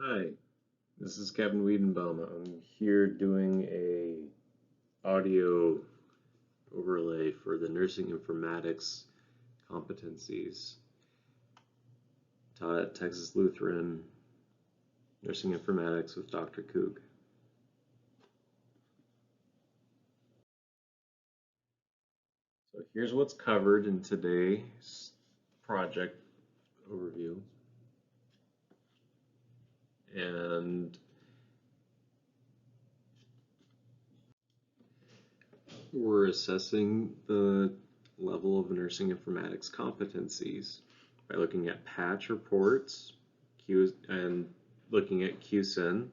Hi, this is Kevin Wiedenbaum. I'm here doing a audio overlay for the nursing informatics competencies taught at Texas Lutheran Nursing Informatics with Dr. Koog. So here's what's covered in today's project overview. And we're assessing the level of nursing informatics competencies by looking at patch reports, and looking at QSEN.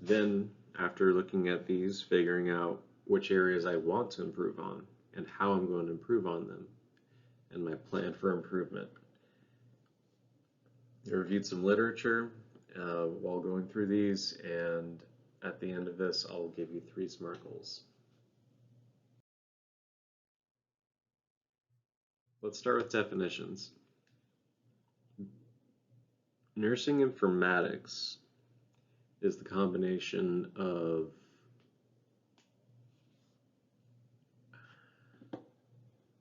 Then, after looking at these, figuring out which areas I want to improve on and how I'm going to improve on them, and my plan for improvement. I reviewed some literature while going through these, and at the end of this, I'll give you 3 SMART goals. Let's start with definitions. Nursing informatics is the combination of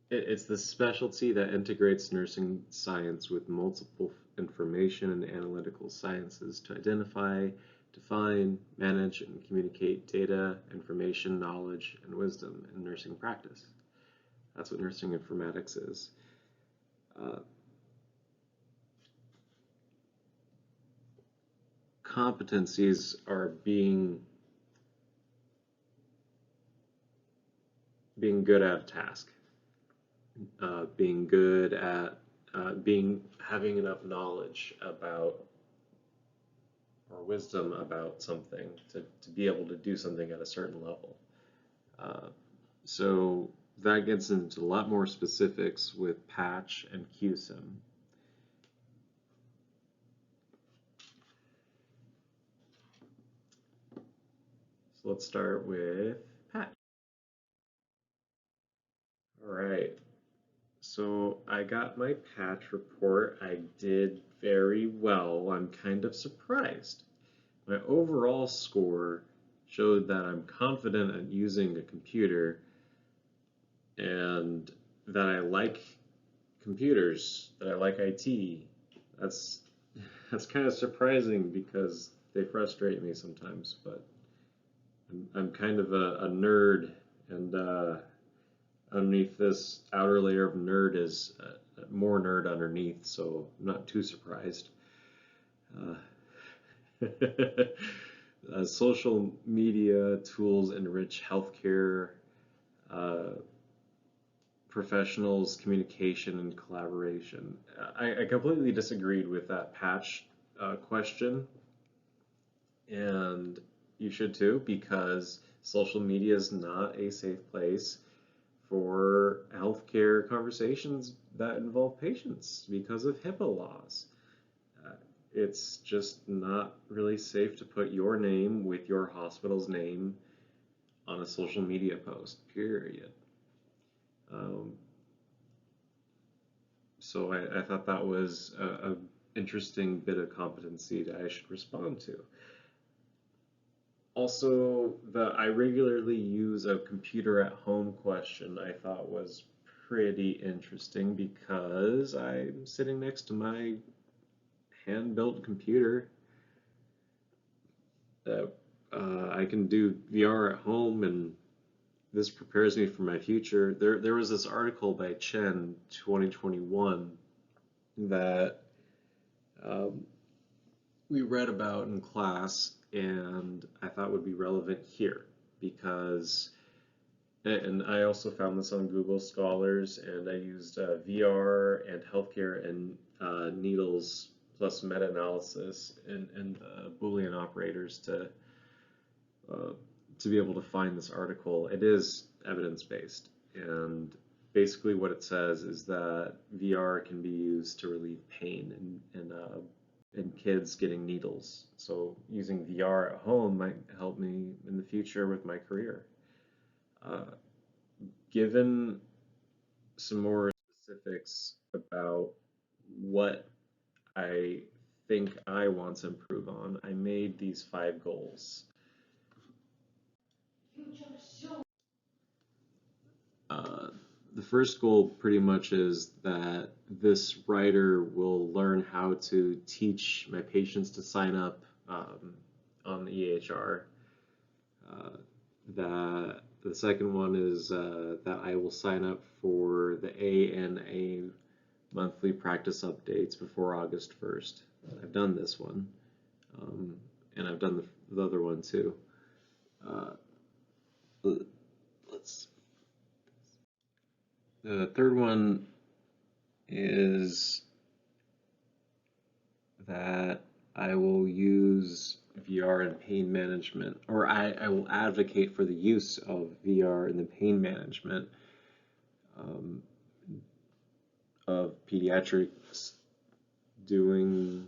it's the specialty that integrates nursing science with multiple information and analytical sciences to identify, define, manage, and communicate data, information, knowledge, and wisdom in nursing practice. That's what nursing informatics is. Competencies are being good at a task, being good at having enough knowledge about or wisdom about something to be able to do something at a certain level. So that gets into a lot more specifics with patch and QSEN. So let's start with patch. All right. So I got my patch report. I did very well. I'm kind of surprised. My overall score showed that I'm confident at using a computer and that I like computers, that I like IT. That's kind of surprising because they frustrate me sometimes, but I'm kind of a nerd, and underneath this outer layer of nerd is more nerd underneath, so I'm not too surprised. Social media tools enrich healthcare professionals' communication and collaboration. I completely disagreed with that patch question, and you should too, because social media is not a safe place for healthcare conversations that involve patients because of HIPAA laws. It's just not really safe to put your name with your hospital's name on a social media post, period. So I thought that was a interesting bit of competency that I should respond to. Also, the I regularly use a computer at home question I thought was pretty interesting because I'm sitting next to my hand-built computer that I can do VR at home, and this prepares me for my future. There was this article by Chen 2021 that we read about in class, and I thought would be relevant here because, and I also found this on Google Scholars, and I used VR and healthcare and needles plus meta-analysis and Boolean operators to be able to find this article. It is evidence-based, and basically what it says is that VR can be used to relieve pain in kids getting needles. So using VR at home might help me in the future with my career. Given some more specifics about what I think I want to improve on. I made these 5 goals. The first goal pretty much is that this writer will learn how to teach my patients to sign up on the EHR. That the second one is that I will sign up for the ANA monthly practice updates before August 1st. I've done this one, and I've done the other one too. Let's. The third one is that I will use VR in pain management, or I will advocate for the use of VR in the pain management of pediatrics doing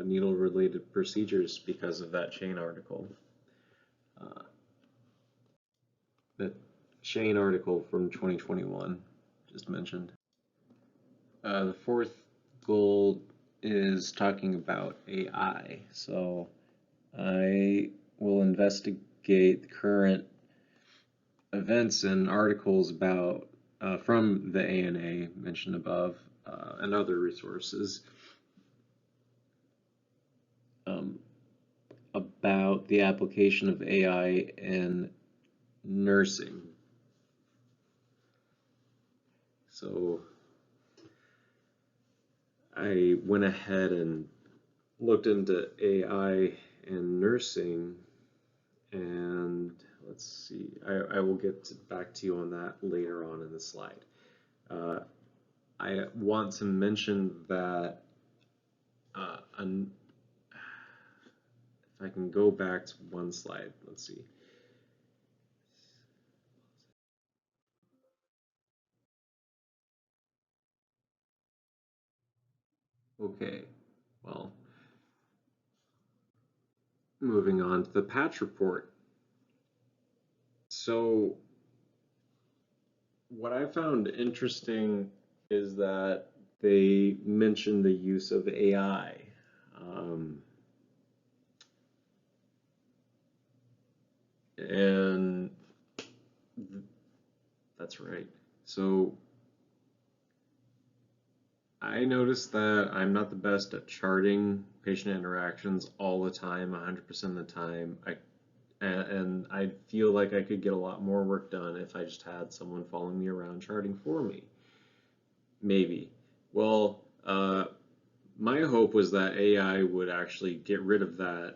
needle-related procedures because of that Shane article. That Shane article from 2021 just mentioned. The fourth goal is talking about AI. So I will investigate current events and articles about from the ANA mentioned above and other resources about the application of AI in nursing. So I went ahead and looked into AI and nursing, and let's see, I will get back to you on that later on in the slide. I want to mention that if I can go back to one slide, let's see. Okay, well, moving on to the patch report. So what I found interesting is that they mentioned the use of AI. And that's right. So I noticed that I'm not the best at charting patient interactions all the time, 100% of the time. And I feel like I could get a lot more work done if I just had someone following me around charting for me. Maybe. Well, my hope was that AI would actually get rid of that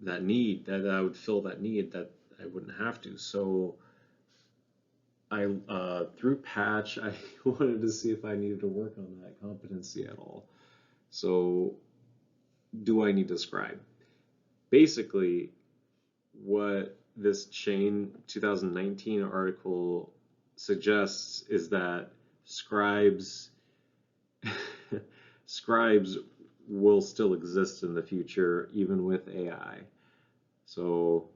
that need, that I would fill that need, that I wouldn't have to. So I through Patch, I wanted to see if I needed to work on that competency at all. So do I need to scribe? Basically, what this Shane 2019 article suggests is that scribes scribes will still exist in the future, even with AI. So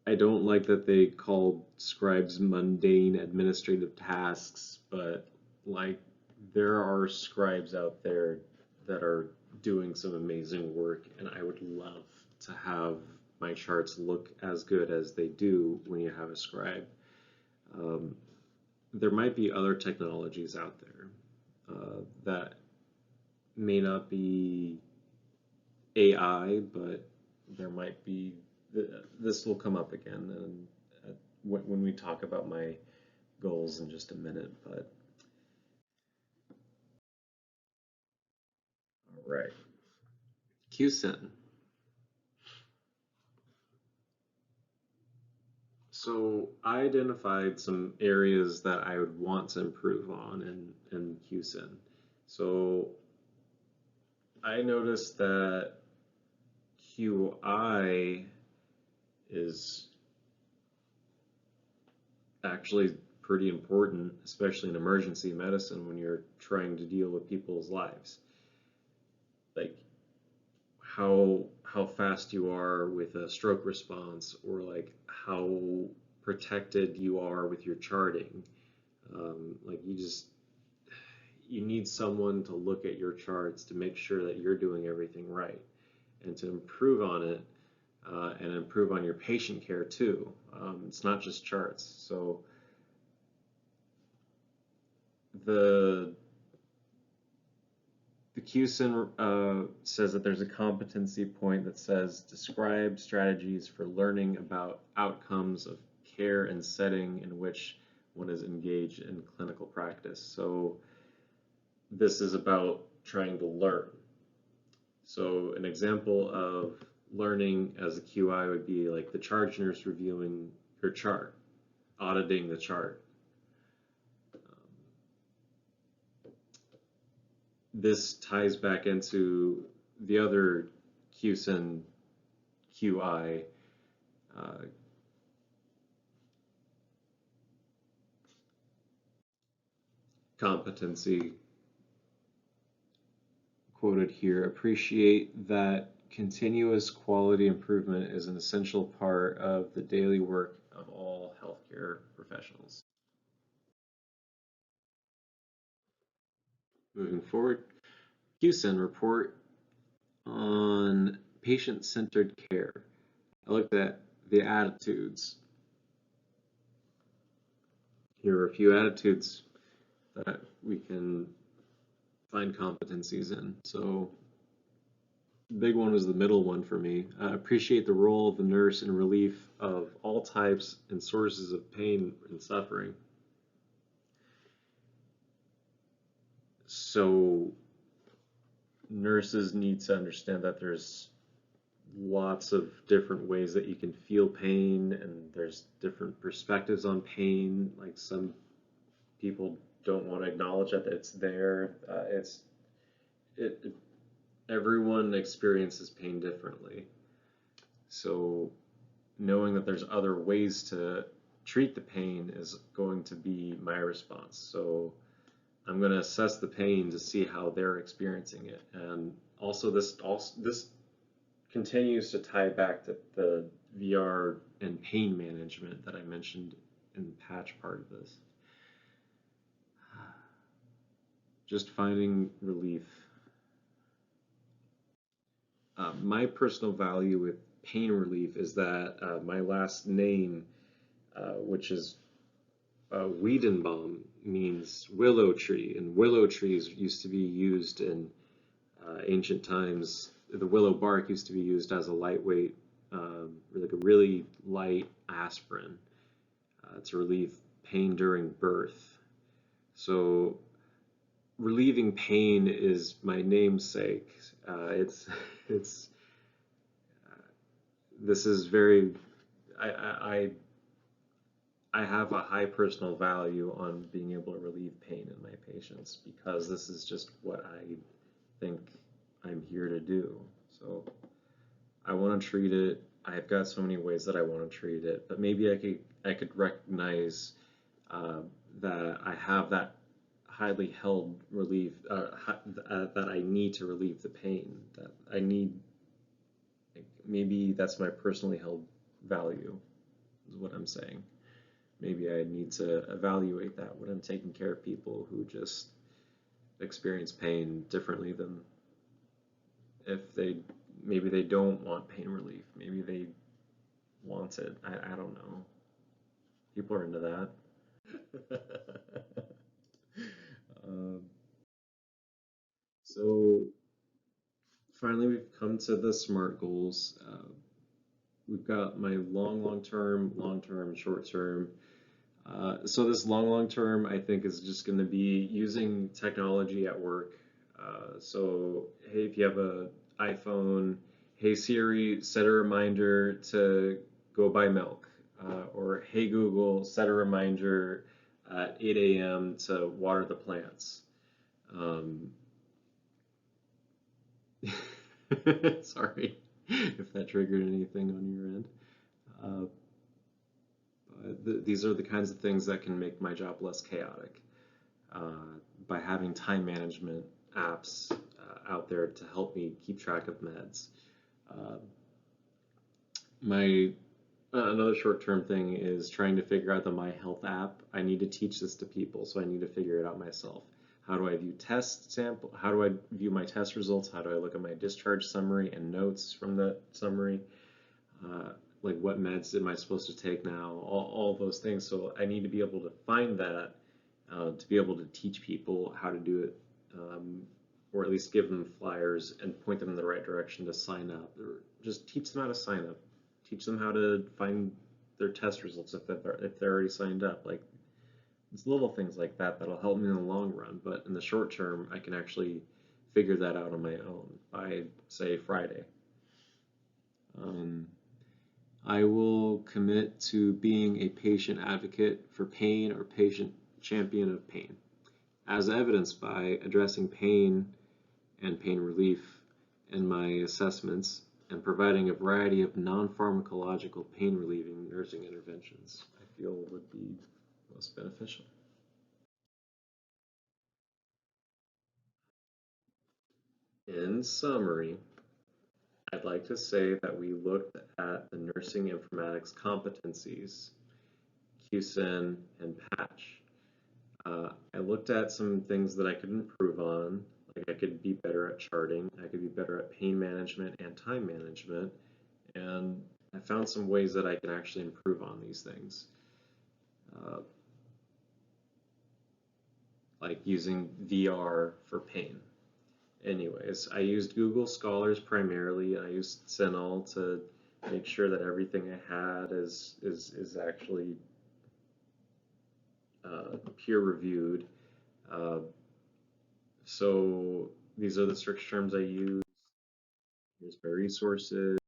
I don't like that they call scribes mundane administrative tasks, but like there are scribes out there that are doing some amazing work, and I would love to have my charts look as good as they do when you have a scribe. There might be other technologies out there that may not be AI, but there might be, this will come up again and when we talk about my goals in just a minute, but all right. QSEN. So I identified some areas that I would want to improve on in QSEN. So I noticed that QI is actually pretty important, especially in emergency medicine when you're trying to deal with people's lives. Like how fast you are with a stroke response, or like how protected you are with your charting. Like you need someone to look at your charts to make sure that you're doing everything right and to improve on it, and improve on your patient care too. It's not just charts. So the QSEN says that there's a competency point that says describe strategies for learning about outcomes of care and setting in which one is engaged in clinical practice. So this is about trying to learn. So an example of learning as a QI would be like the charge nurse reviewing your chart, auditing the chart. This ties back into the other QSEN QI competency quoted here. Appreciate that continuous quality improvement is an essential part of the daily work of all healthcare professionals. Moving forward, QSEN report on patient-centered care. I looked at the attitudes. Here are a few attitudes that we can find competencies in. So the big one was the middle one for me. Appreciate the role of the nurse in relief of all types and sources of pain and suffering. So nurses need to understand that there's lots of different ways that you can feel pain, and there's different perspectives on pain. Like some people don't want to acknowledge that it's there. Everyone experiences pain differently. So knowing that there's other ways to treat the pain is going to be my response. So I'm going to assess the pain to see how they're experiencing it. And also this continues to tie back to the VR and pain management that I mentioned in the patch part of this. Just finding relief. My personal value with pain relief is that my last name, which is Wiedenbaum, means willow tree, and willow trees used to be used in ancient times. The willow bark used to be used as a lightweight, like a really light aspirin to relieve pain during birth. So relieving pain is my namesake. This is very, I have a high personal value on being able to relieve pain in my patients because this is just what I think I'm here to do. So I want to treat it. I've got so many ways that I want to treat it, but maybe I could recognize that I have that highly held relief, that I need to relieve the pain, that I need. Maybe that's my personally held value, is what I'm saying. Maybe I need to evaluate that when I'm taking care of people who just experience pain differently than if maybe they don't want pain relief. Maybe they want it. I don't know. People are into that. So finally, we've come to the SMART goals. We've got my long-term, short-term. So this long-term, I think, is just going to be using technology at work. So, hey, if you have an iPhone, hey Siri, set a reminder to go buy milk. Or hey Google, set a reminder at 8 a.m. to water the plants. Sorry if that triggered anything on your end. These are the kinds of things that can make my job less chaotic by having time management apps out there to help me keep track of meds. Another short-term thing is trying to figure out the My Health app. I need to teach this to people, so I need to figure it out myself. How do I view test sample? How do I view my test results? How do I look at my discharge summary and notes from that summary? Like what meds am I supposed to take now? All those things. So I need to be able to find that to be able to teach people how to do it, or at least give them flyers and point them in the right direction to sign up, or just teach them how to sign up. Teach them how to find their test results if they're already signed up. Like it's little things like that that'll help me in the long run, but in the short term, I can actually figure that out on my own by, say, Friday. I will commit to being a patient advocate for pain or patient champion of pain, as evidenced by addressing pain and pain relief in my assessments and providing a variety of non-pharmacological pain relieving nursing interventions I feel would be most beneficial. In summary, I'd like to say that we looked at the nursing informatics competencies, QSEN and PATCH. I looked at some things that I could improve on, like I could be better at charting, I could be better at pain management and time management, and I found some ways that I can actually improve on these things. Like using VR for pain. Anyways, I used Google Scholars primarily. I used CINAHL to make sure that everything I had is actually peer reviewed. So these are the search terms I use. Here's my resources.